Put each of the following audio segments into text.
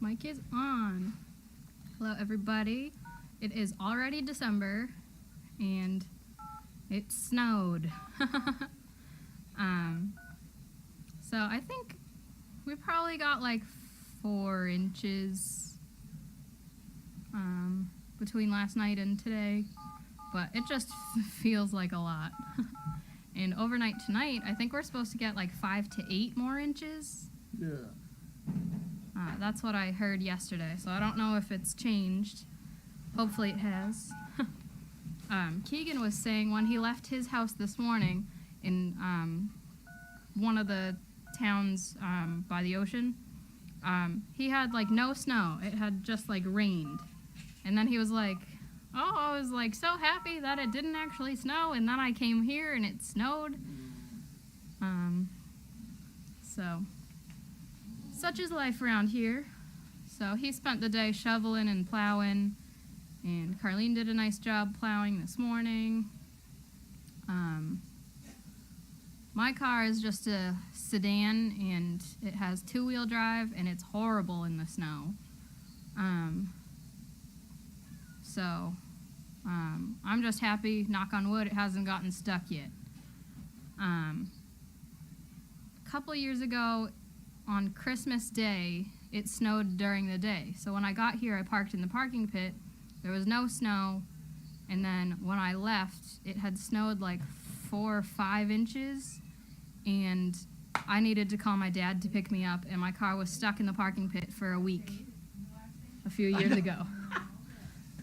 Mic is on. Hello, everybody. It is already December, and it snowed. So I think we probably got like 4 inches between last night and today, but it just feels like a lot. And overnight tonight, I think we're supposed to get like 5 to 8 more inches. Yeah. That's what I heard yesterday, so I don't know if it's changed. Hopefully it has. Keegan was saying when he left his house this morning in one of the towns by the ocean, he had like no snow. It had just like rained. And then he was like, oh, I was like so happy that it didn't actually snow, and then I came here and it snowed. So such is life around here. So he spent the day shoveling and plowing, and Carlene did a nice job plowing this morning. My car is just a sedan, and it has 2-wheel drive, and it's horrible in the snow. I'm just happy, knock on wood, it hasn't gotten stuck yet. A couple years ago, on Christmas Day, it snowed during the day. So when I got here, I parked in the parking pit. There was no snow. And then when I left, it had snowed like 4 or 5 inches. And I needed to call my dad to pick me up. And my car was stuck in the parking pit for a week a few years ago.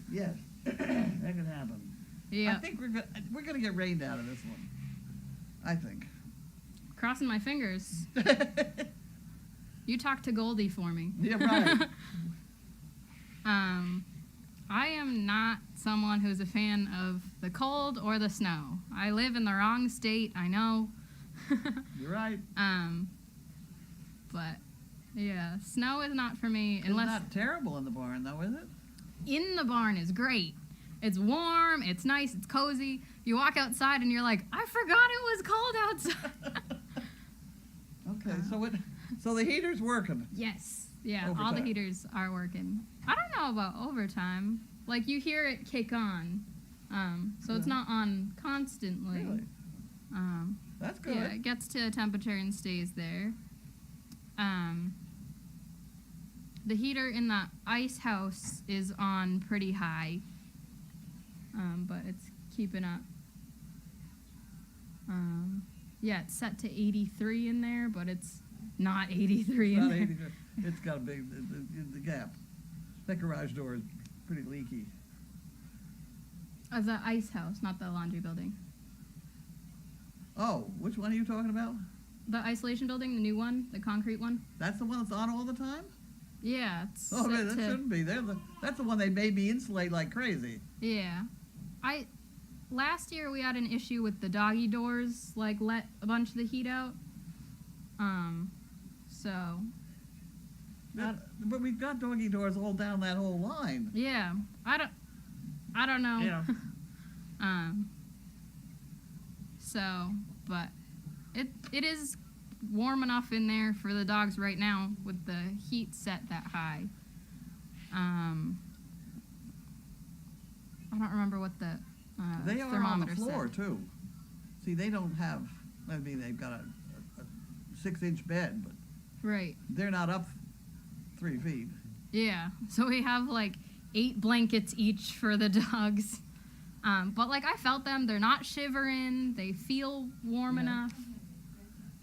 Yes, that can happen. Yeah. I think we're gonna get rained out of this one. I think. Crossing my fingers. You talk to Goldie for me. Yeah, right. I am not someone who's a fan of the cold or the snow. I live in the wrong state, I know. You're right. But yeah, snow is not for me unless. It's not terrible in the barn, though, is it? In the barn is great. It's warm, it's nice, it's cozy. You walk outside and you're like, I forgot it was cold outside. Okay, so the heater's working. Yes. Yeah, Overtime. all the heaters are working. I don't know about overtime. Like, you hear it kick on. So it's not on constantly. Really? That's good. Yeah, it gets to a temperature and stays there. The heater in the ice house is on pretty high. But it's keeping up. Yeah, it's set to 83 in there, but it's not 83 in there. It's got a big the gap. That garage door is pretty leaky. The ice house, not the laundry building. Oh, which one are you talking about? The isolation building, the new one, the concrete one. That's the one that's on all the time? Yeah, it's Oh, set man, that to, shouldn't be. That's the one they made me insulate like crazy. yeah. Last year we had an issue with the doggy doors, like let a bunch of the heat out. So. But we've got doggy doors all down that whole line. Yeah, I don't know. Yeah. So, but it is warm enough in there for the dogs right now with the heat set that high. I don't remember what the They are on the thermometer floor, said. too. See, they don't have, I mean, they've got a 6-inch bed, but Right. they're not up 3 feet. Yeah. So we have like 8 blankets each for the dogs. But like I felt them, they're not shivering, they feel warm Yeah. enough.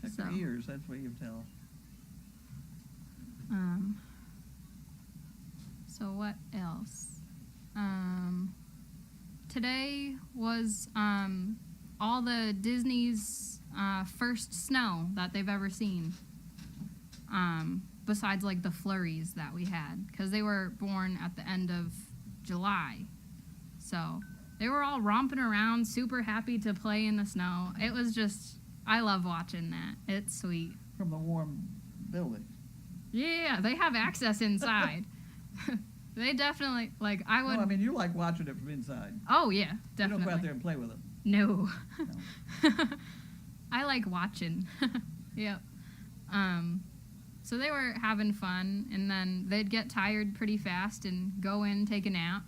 Check So. their ears, that's what you tell. So what else? Today was all the Disney's first snow that they've ever seen. Besides like the flurries that we had, because they were born at the end of July. So they were all romping around, super happy to play in the snow. It was just, I love watching that. It's sweet. From the warm building. Yeah, they have access inside. They definitely, like, I would... No, I mean, you like watching it from inside. Oh, yeah, definitely. You don't go out there and play with them. No. I like watching. Yep. So they were having fun, and then they'd get tired pretty fast and go in, take a nap.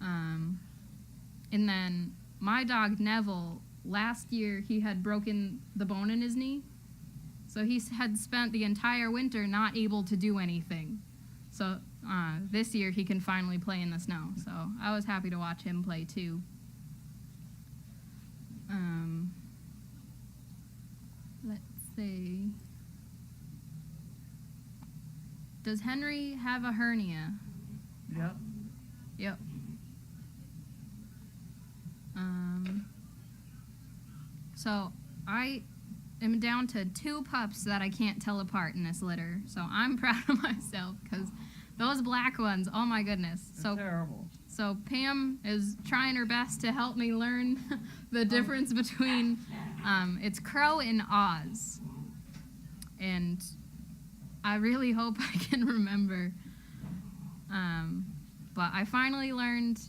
And then my dog Neville, last year he had broken the bone in his knee. So he had spent the entire winter not able to do anything. So this year he can finally play in the snow. So I was happy to watch him play too. Let's see. Does Henry have a hernia? Yep. Yep. So I am down to 2 pups that I can't tell apart in this litter. So I'm proud of myself because those black ones, oh my goodness. They're terrible. So Pam is trying her best to help me learn the difference between it's Crow and Oz. And I really hope I can remember. But I finally learned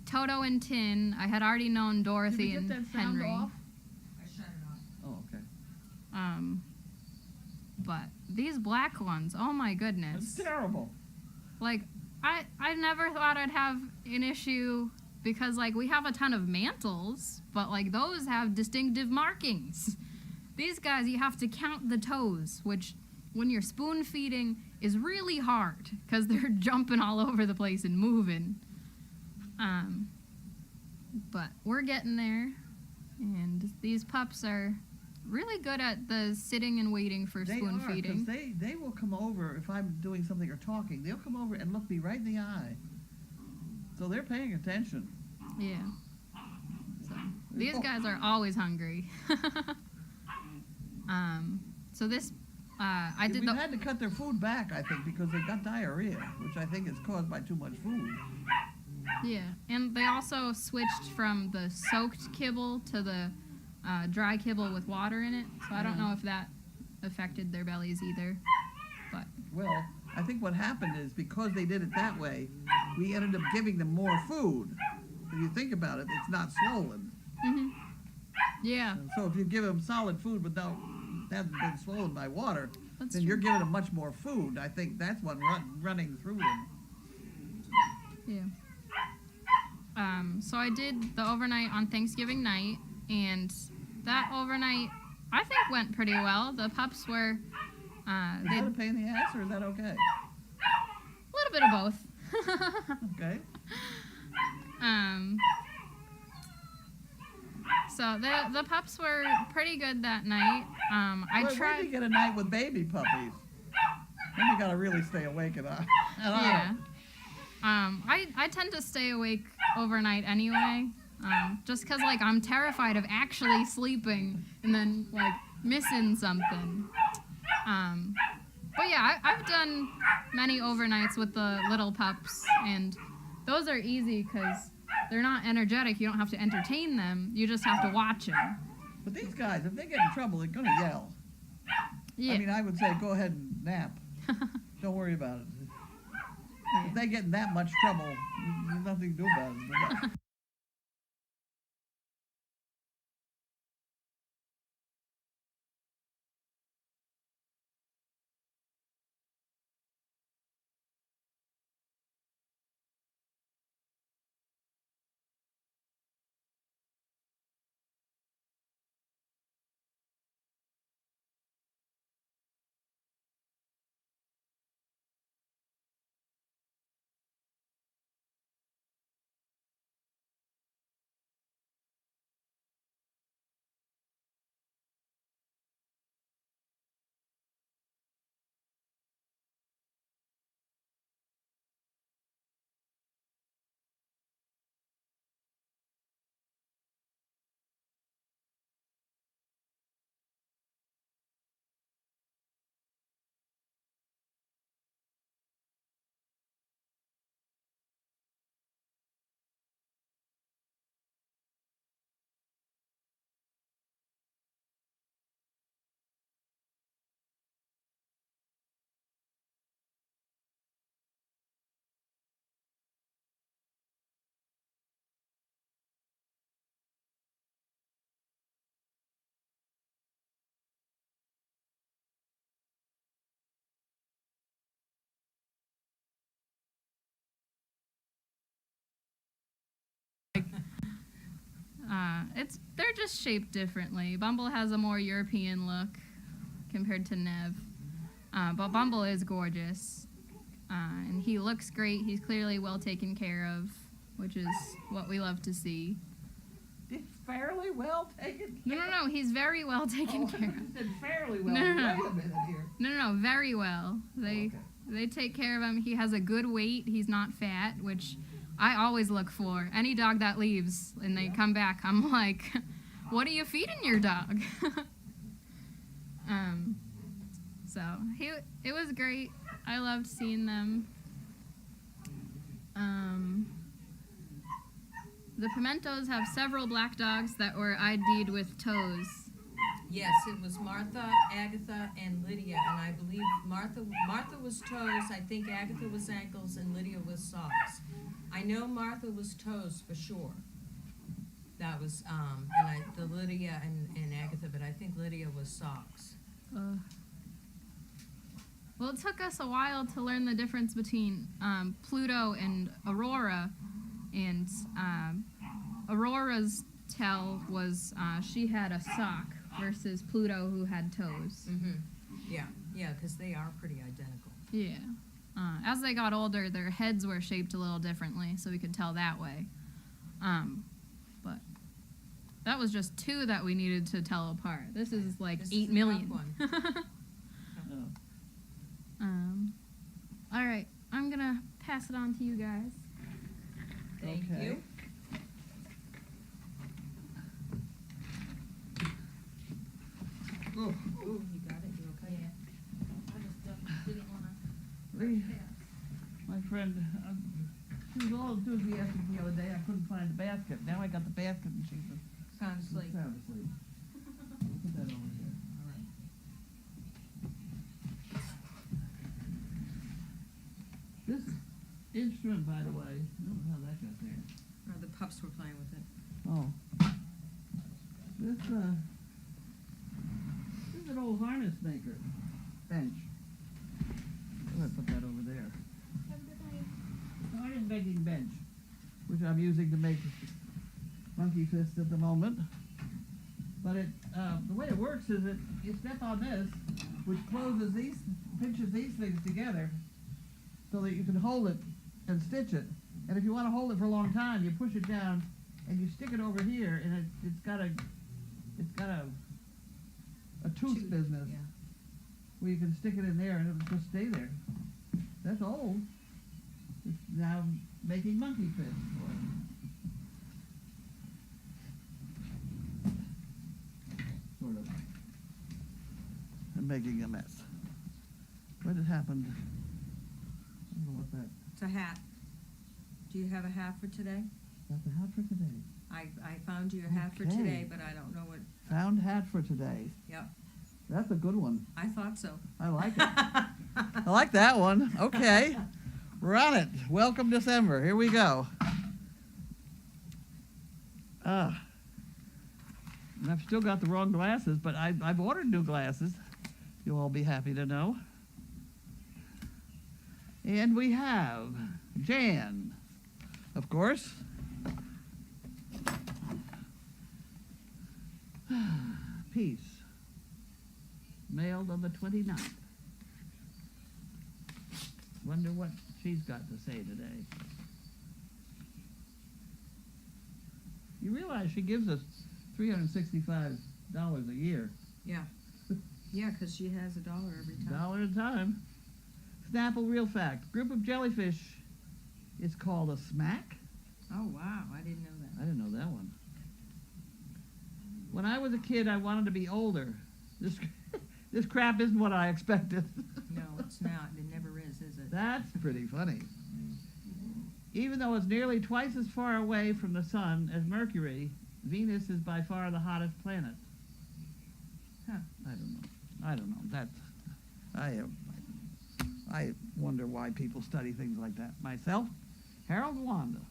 Toto and Tin. I had already known Dorothy Did and you get that sound Henry. off? I shut it off. Oh, okay. But these black ones, oh my goodness. It's terrible. Like, I never thought I'd have an issue because, like, we have a ton of mantles, but, like, those have distinctive markings. These guys, you have to count the toes, which, when you're spoon feeding, is really hard because they're jumping all over the place and moving. But we're getting there, and these pups are really good at the sitting and waiting for spoon feeding. Because they will come over if I'm doing something or talking. They'll come over and look me right in the eye. So they're paying attention. Yeah. So these guys are always hungry. So this, I did We've had to cut their food back, I think, because they've got diarrhea, which I think is caused by too much food. Yeah, and they also switched from the soaked kibble to the dry kibble with water in it. So I don't know if that affected their bellies either. But Well, I think what happened is because they did it that way, we ended up giving them more food. If you think about it, it's not swollen. yeah, So if you give them solid food without hasn't been swollen by water, that's then true. you're giving them much more food. I think that's what running through them. Yeah. So I did the overnight on Thanksgiving night, and that overnight I think went pretty well. The pups were Is they that a pain in the ass, or is that okay? a little bit of both. Okay. So the pups were pretty good that night. I Where do tried. you get a night with baby puppies? Then you gotta really stay awake and on. Yeah. I tend to stay awake overnight anyway, just because, like, I'm terrified of actually sleeping and then, like, missing something. But yeah, I've done many overnights with the little pups, and those are easy because they're not energetic. You don't have to entertain them. You just have to watch them. But these guys, if they get in trouble, they're gonna yell. Yeah. I mean, I would say go ahead and nap. Don't worry about it. If they get in that much trouble, there's nothing to do about it. They're just shaped differently. Bumble has a more European look compared to Nev. But Bumble is gorgeous. And he looks great. He's clearly well taken care of, which is what we love to see. It's fairly well taken No, care no, he's very well taken care of. You said fairly well. No. Wait a minute here. No, very well. Okay. They take care of him. He has a good weight. He's not fat, which I always look for. Any dog that leaves and they come back, I'm like, what are you feeding your dog? So it was great. I loved seeing them. The Pimentos have several black dogs that were ID'd with toes. Yes, it was Martha, Agatha, and Lydia, and I believe Martha was toes, I think Agatha was ankles, and Lydia was socks. I know Martha was toes for sure. That was, the Lydia and Agatha, but I think Lydia was socks. Well, it took us a while to learn the difference between Pluto and Aurora, and Aurora's tail was she had a sock versus Pluto, who had toes. Mm-hmm. Yeah, because they are pretty identical. Yeah. As they got older, their heads were shaped a little differently, so we could tell that way. But that was just 2 that we needed to tell apart. This is like This 8 is a million. tough one. All right, I'm gonna pass it on to you guys. Thank Okay. you. Oh, Ooh, you got it, you okay? I just didn't wanna. my friend, she was all enthusiastic the other day. I couldn't find the basket. Now I got the basket and she's Sound asleep. sound asleep. Put that over here. All right. This instrument, by the way, I don't know how that got there. Oh, the pups were playing with it. Oh. This is an old harness maker bench. I'm gonna put that over there. Harness making bench, which I'm using to make monkey fist at the moment. But it, the way it works is that you step on this, which pinches these things together, so that you can hold it and stitch it. And if you want to hold it for a long time, you push it down and you stick it over here, and it's got a tooth business Yeah. where you can stick it in there and it'll just stay there. That's old. It's now making monkey fish for it. Sort of. I'm making a mess. What had happened? I don't know what that. It's a hat. Do you have a hat for today? That's the hat for today. I found you a hat for Okay. today, but I don't know what. Found hat for today. Yep, That's a good one. I thought so. I like it. I like that one. Okay. We're on it. Welcome December. Here we go. And I've still got the wrong glasses, but I've ordered new glasses. You'll all be happy to know. And we have Jan, of course. Peace. Mailed on the 29th. Wonder what she's got to say today. You realize she gives us $365 a year. Yeah. Yeah, because she has $1 every time. Dollar at a time. Snapple real fact. Group of jellyfish is called a smack. Oh, wow, I didn't know I that. didn't know that one. When I was a kid, I wanted to be older. This crap isn't what I expected. No, it's not. It never is it? That's pretty funny. Even though it's nearly twice as far away from the sun as Mercury, Venus is by far the hottest planet. Huh. I don't know. I wonder why people study things like that. Myself, Harold Wanda.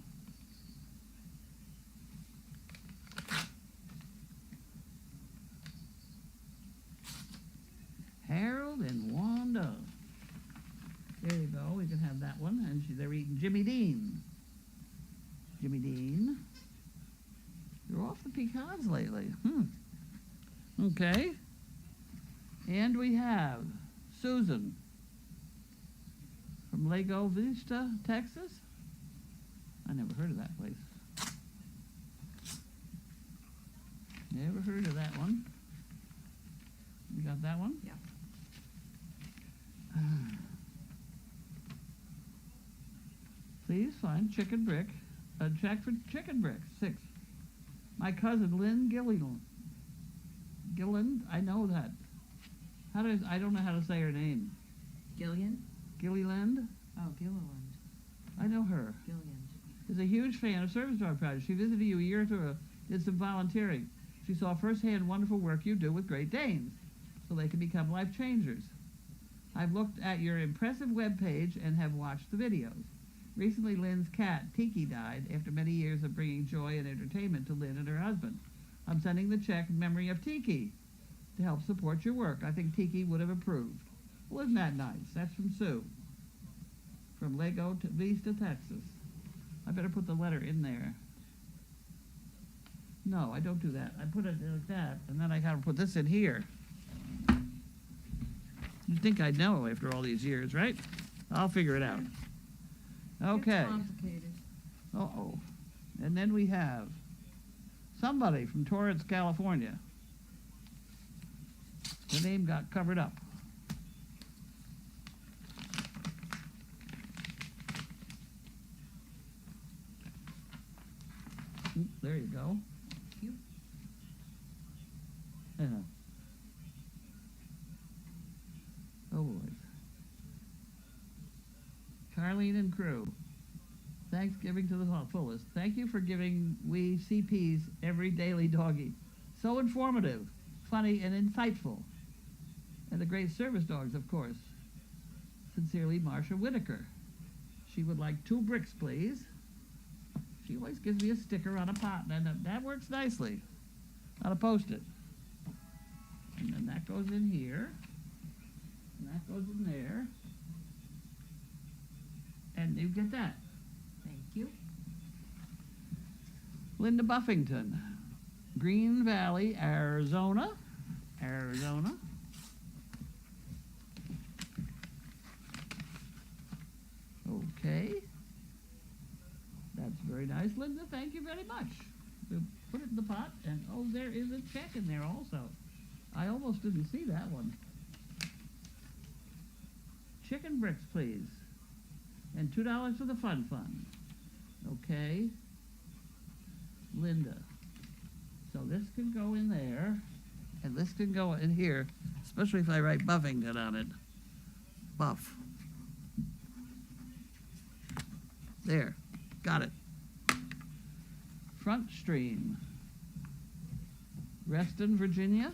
Harold and Wanda. There you go. We can have that one. And they're eating Jimmy Dean. Jimmy Dean. They're off the piece. dogs lately. Okay. And we have Susan from Lago Vista, Texas. I never heard of that place. Never heard of that one. You got that one? Yeah. Please find chicken brick. A check for chicken bricks. 6. My cousin Lynn Gilliland. I know that. I don't know how to say her name. Gillian? Gilliland? Oh, Gilliland. I know her. Gillian. Is a huge fan of Service Dog Project. She visited you a year or two ago, did some volunteering. She saw firsthand wonderful work you do with Great Danes, so they can become life changers. I've looked at your impressive webpage and have watched the videos. Recently, Lynn's cat, Tiki, died after many years of bringing joy and entertainment to Lynn and her husband. I'm sending the check in memory of Tiki to help support your work. I think Tiki would have approved. Well, isn't that nice? That's from Sue, from Lago Vista, Texas. I better put the letter in there. No, I don't do that. I put it like that, and then I gotta put this in here. You'd think I'd know after all these years, right? I'll figure it out. Okay. It's complicated. Uh-oh. And then we have somebody from Torrance, California. The name got covered up. Oop, there you go. Thank you. Oh boy. Carlene and crew. Thanksgiving to the fullest. Thank you for giving we CPs every daily doggy. So informative, funny, and insightful. And the great service dogs, of course. Sincerely, Marsha Whitaker. She would like 2 bricks, please. She always gives me a sticker on a pot, and that works nicely. On a Post-it. And then that goes in here. And that goes in there. And you get that. Thank you. Linda Buffington, Green Valley, Arizona. Arizona. Okay. That's very nice, Linda. Thank you very much. So put it in the pot, and oh, there is a check in there also. I almost didn't see that one. Chicken bricks, please. And $2 for the fun fund. Okay. Linda. So this can go in there, and this can go in here, especially if I write Buffington on it. Buff. There. Got it. Front Stream. Reston, Virginia.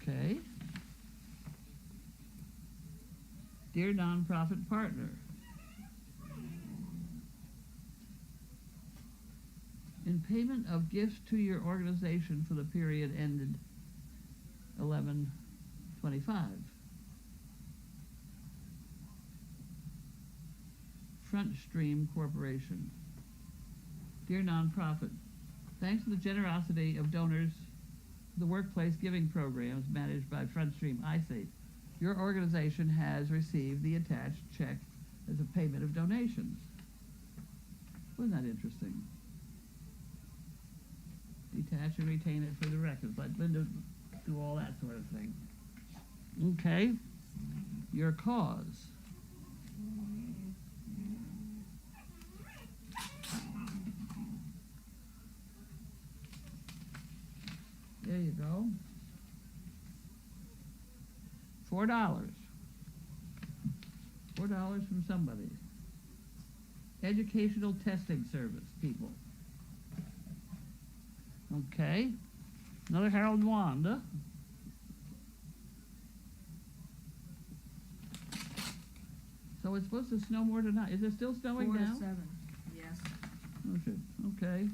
Okay. Dear nonprofit partner, in payment of gifts to your organization for the period ended 11/25, Front Stream Corporation. Dear nonprofit, thanks to the generosity of donors, the workplace giving programs managed by Front Stream iSafe, your organization has received the attached check as a payment of donations. Wasn't that interesting? Detach and retain it for the records. Let Linda do all that sort of thing. Okay. Your cause. There you go. $4. $4 from somebody. Educational testing service, people. Okay. Another Harold and Wanda. So it's supposed to snow more tonight. Is it still snowing 4 now? to 7. Okay.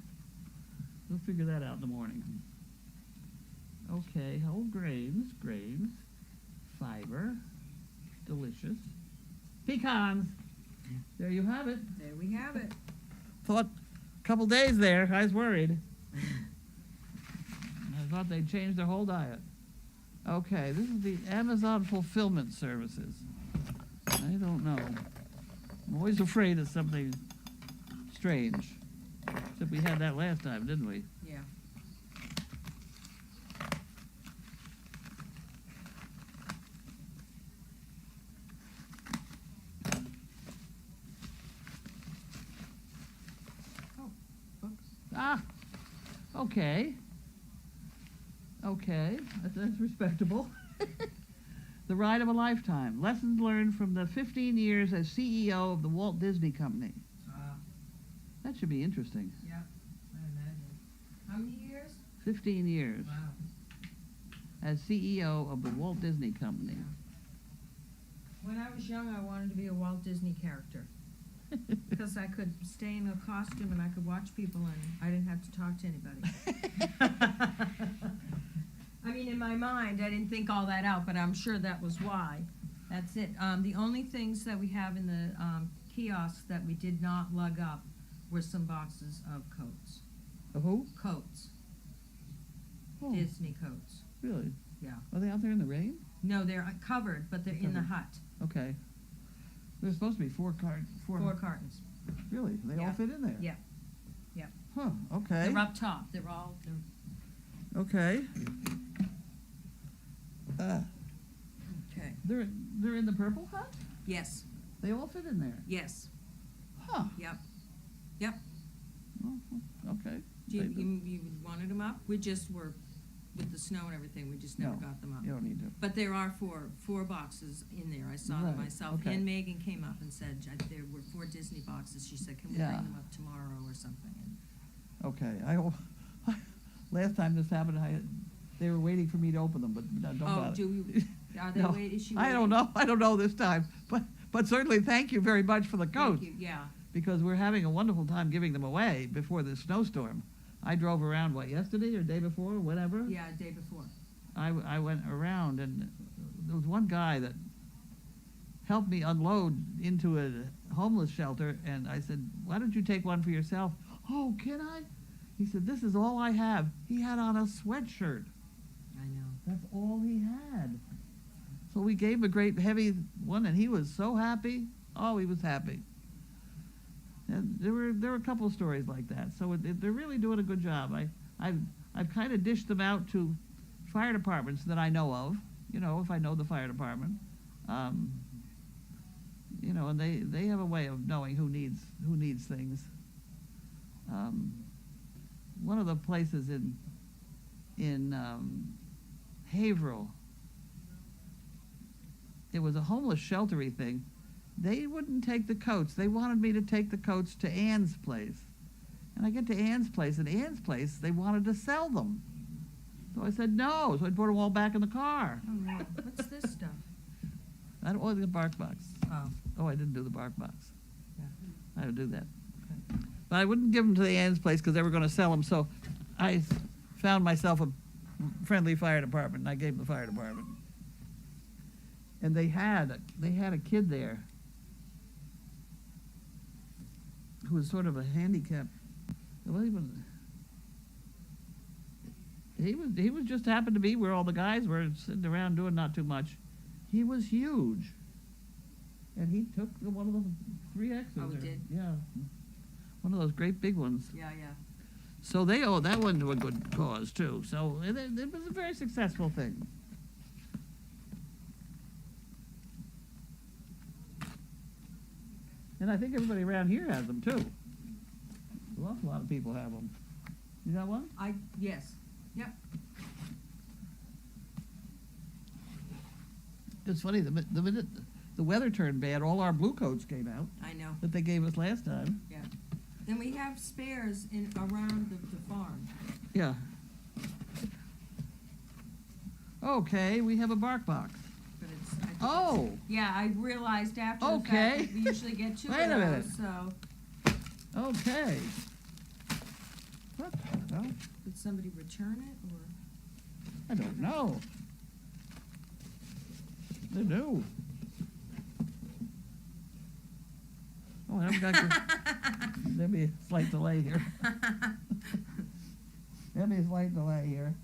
We'll figure that out in the morning. Okay, whole grains, fiber, delicious. Pecans. There you have it. There we have it. Thought a couple days there, I was worried. I thought they'd change their whole diet. Okay, this is the Amazon Fulfillment Services. I don't know. I'm always afraid of something strange. Except we had that last time, didn't we? Yeah. Oh, books. Ah, okay. Okay, that's respectable. The Ride of a Lifetime. Lessons learned from the 15 years as CEO of the Walt Disney Company. That should be interesting. Yeah, I imagine. How many years? 15 years Wow. as CEO of the Walt Disney Company. When I was young, I wanted to be a Walt Disney character. Because I could stay in a costume and I could watch people and I didn't have to talk to anybody. I mean, in my mind, I didn't think all that out, but I'm sure that was why. That's it. The only things that we have in the kiosks that we did not lug up were some boxes of coats. Who? Coats. Oh, Disney coats. really? Yeah. Are they out there in the rain? No, they're covered, but they're in the Covered. hut. Okay. There's supposed to be four. 4 cartons. Really? They all Yeah. fit in there? Yeah. Yeah. Huh, okay. They're up top. They're Okay. okay. They're in the purple hut? Yes. They all fit in there? Yes. Huh. Yep. Oh, okay. You wanted them up? We just were, with the snow and everything, we just never No, got them up. You don't need to. But there are four boxes in there. I saw them Right, myself. okay. And Megan came up and said there were 4 Disney boxes. She said, can we Yeah. bring them up tomorrow or something? And Okay. Last time this happened, they were waiting for me to open them, but don't bother. Are they No, wait? Is she I don't waiting? know. I don't know this time. But certainly thank you very much for the coats. Thank you. Yeah. Because we're having a wonderful time giving them away before this snowstorm. I drove around, yesterday or day before, whatever? Yeah, day before. I went around, and there was one guy that helped me unload into a homeless shelter, and I said, why don't you take one for yourself? Oh, can I? He said, this is all I have. He had on a sweatshirt. I know. That's all he had. So we gave him a great heavy one, and he was so happy. Oh, he was happy. And there were a couple of stories like that. So they're really doing a good job. I've kind of dished them out to fire departments that I know of. If I know the fire department, and they have a way of knowing who needs things. One of the places in Haverhill, it was a homeless sheltery thing. They wouldn't take the coats. They wanted me to take the coats to Ann's place. And I get to Ann's place, and Ann's place, they wanted to sell them. So I said no, so I put them all back in the car. Oh no. What's this stuff? I don't want the bark box. Oh. I didn't do the bark box. Yeah. I would do that. Okay. But I wouldn't give them to the Ann's place because they were going to sell them, so I found myself a friendly fire department, and I gave them the fire department. And they had a kid there who was sort of a handicap. Well, he was just happened to be where all the guys were sitting around doing not too much. He was huge, and he took one of the 3Xs. Oh, he did? Yeah, one of those great big ones. Yeah. So they owe that one to a good cause too. So it was a very successful thing. And I think everybody around here has them too. An awful lot of people have them. You got one? Yes. Yep. It's funny, the minute the weather turned bad, all our blue coats came out I know. that they gave us last time. Yeah. Then we have spares around the farm. Yeah. Okay, we have a bark box. But I think Oh! yeah, I realized after the Okay. fact that we usually get 2 Wait a of minute. those, so. Okay. Well, Did somebody return it, or? I don't know. They're new. Oh, I haven't got there'll be a slight delay here. There'll be a slight delay here.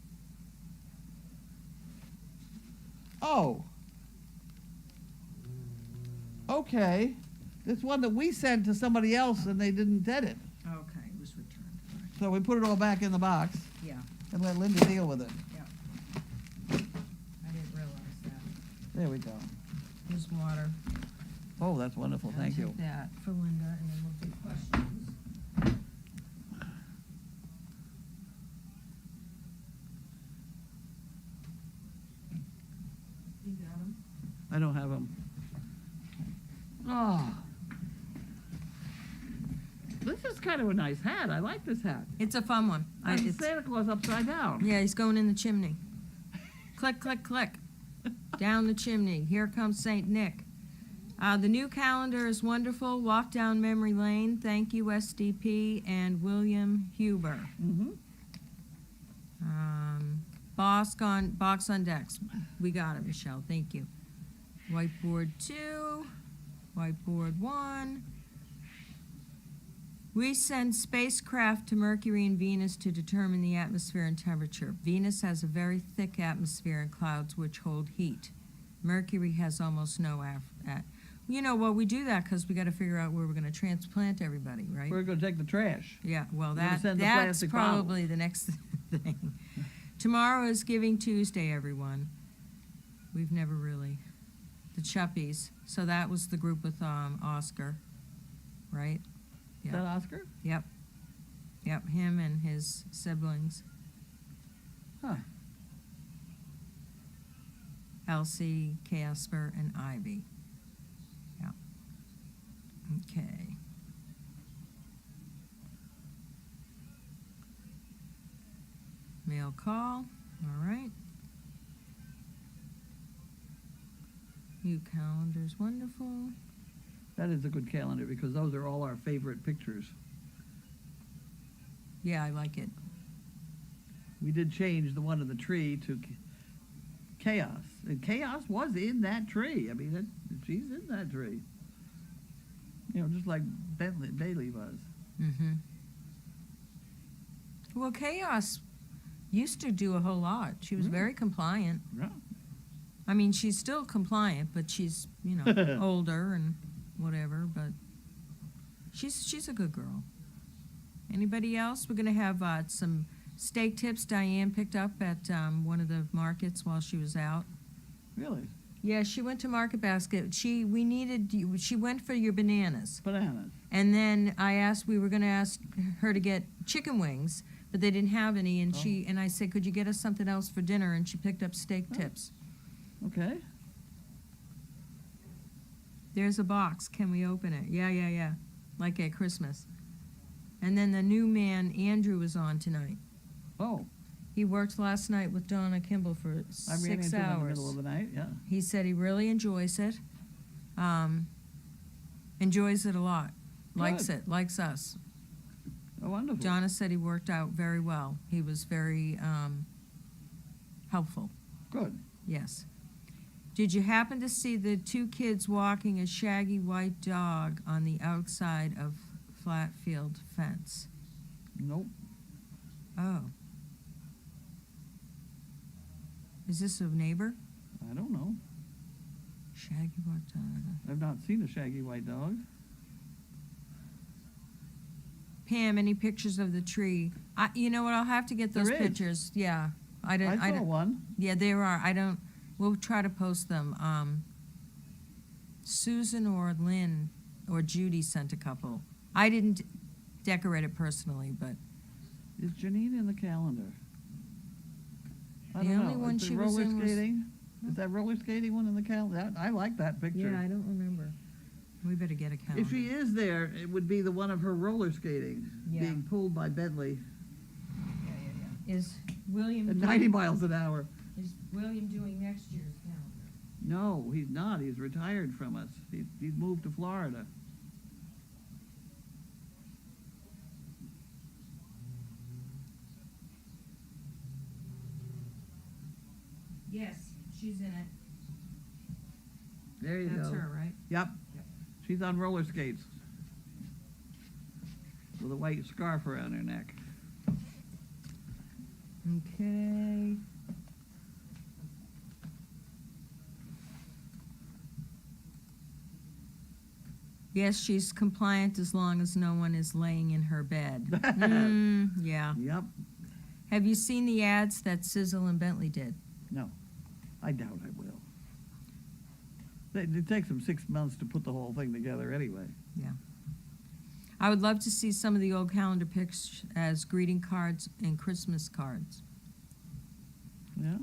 Oh. Okay. This one that we sent to somebody else and they didn't get it. Okay, it was returned. All right. So we put it all back in the box Yeah, and let Linda deal with it. I didn't realize that. There we go. There's water. Oh, that's wonderful. I'll Thank take you. that for Linda, and then we'll do questions. You got 'em? I don't have them. Oh. This is kind of a nice hat. I like this hat. It's a fun one. It's Santa Claus upside down. Yeah, he's going in the chimney. Click, click, click. Down the chimney. Here comes Saint Nick. The new calendar is wonderful. Walk down memory lane. Thank you, SDP and William Huber. Mm-hmm. Box on decks. We got it, Michelle. Thank you. Whiteboard 2. Whiteboard 1. We send spacecraft to Mercury and Venus to determine the atmosphere and temperature. Venus has a very thick atmosphere and clouds which hold heat. Mercury has almost no we do that because we got to figure out where we're going to transplant everybody, right? We're going to take the trash. Yeah, well, We're gonna send the that's plastic probably the next thing. Tomorrow is Giving Tuesday, everyone. We've never really. The Chuppies. So that was the group with Oscar, right? Is that Oscar? Yep. Yep, him and his siblings. Huh. Elsie, Casper, and Ivy. Yeah. Okay. Mail call. All right. New calendar's wonderful. That is a good calendar because those are all our favorite pictures. Yeah, I like it. We did change the one in the tree to Chaos. And Chaos was in that tree. I mean, she's in that tree. You know, just like Bailey was. Mm-hmm. Well, Chaos used to do a whole lot. She was very compliant. Yeah. I mean, she's still compliant, but she's, older and whatever, but she's a good girl. Anybody else? We're going to have some steak tips Diane picked up at one of the markets while she was out. Really? Yeah, she went to Market Basket. She went for your bananas. Bananas. And then we were going to ask her to get chicken wings, but they didn't have any, and I said, could you get us something else for dinner? And she picked up steak tips. Okay. There's a box. Can we open it? Yeah. Like at Christmas. And then the new man, Andrew, was on tonight. Oh. He worked last night with Donna Kimball for 6 hours. I ran into him in the middle of the night, yeah. He said he really enjoys it. Enjoys it a lot. Likes Good. it. Likes us. Oh, wonderful. Donna said he worked out very well. He was very helpfill. Good. Yes. Did you happen to see the 2 kids walking a shaggy white dog on the outside of Flatfield fence? Nope. Oh. Is this a neighbor? I don't know. Shaggy white dog. I've not seen a shaggy white dog. Pam, any pictures of the tree? You know what? I'll have to get those There is. pictures. Yeah. I I saw one. Yeah, there are. We'll try to post them. Susan or Lynn or Judy sent a couple. I didn't decorate it personally, but Is Janine in the calendar? I The don't only know. one Is the she was roller in was- skating? Is that roller skating one in the calendar? I like that picture. yeah, I don't remember. We better get a calendar. If she is there, it would be the one of her roller skating Yeah. being pulled by Bentley Yeah. Is William at 90 miles an hour. Is William doing next year's calendar? No, he's not. He's retired from us. He's moved to Florida. Yes, she's in it. There you That's go. her, right? Yep. Yep. She's on roller skates with a white scarf around her neck. Okay. Yes, she's compliant as long as no one is laying in her bed. Yeah. Yep. Have you seen the ads that Sizzle and Bentley did? No, I doubt I will. It takes them 6 months to put the whole thing together anyway. Yeah. I would love to see some of the old calendar pics as greeting cards and Christmas cards. Yeah?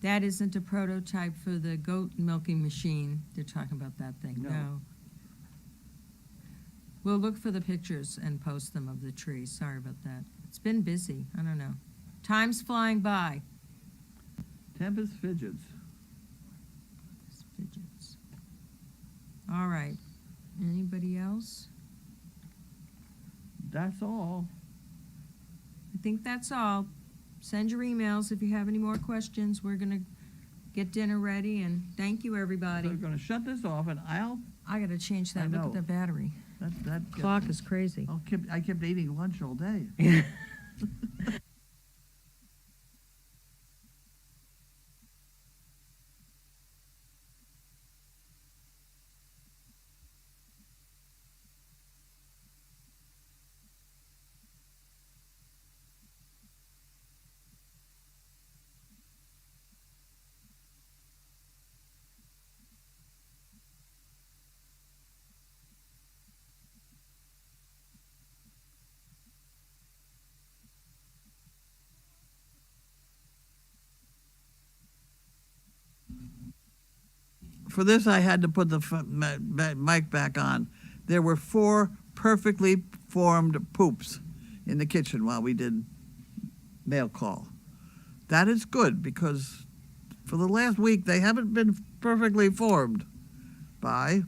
That isn't a prototype for the goat milking machine. They're talking about that thing. No. We'll look for the pictures and post them of the tree. Sorry about that. It's been busy. I don't know. Time's flying by. Tempest fidgets. Fidgets. All right. Anybody else? That's all. I think that's all. Send your emails if you have any more questions. We're going to get dinner ready, and thank you, everybody. So we're going to shut this off, and I got to change I that. Look know. at the battery. that Clock is crazy. I kept eating lunch all day. For this, I had to put the mic back on. There were 4 perfectly formed poops in the kitchen while we did mail call. That is good because for the last week they haven't been perfectly formed by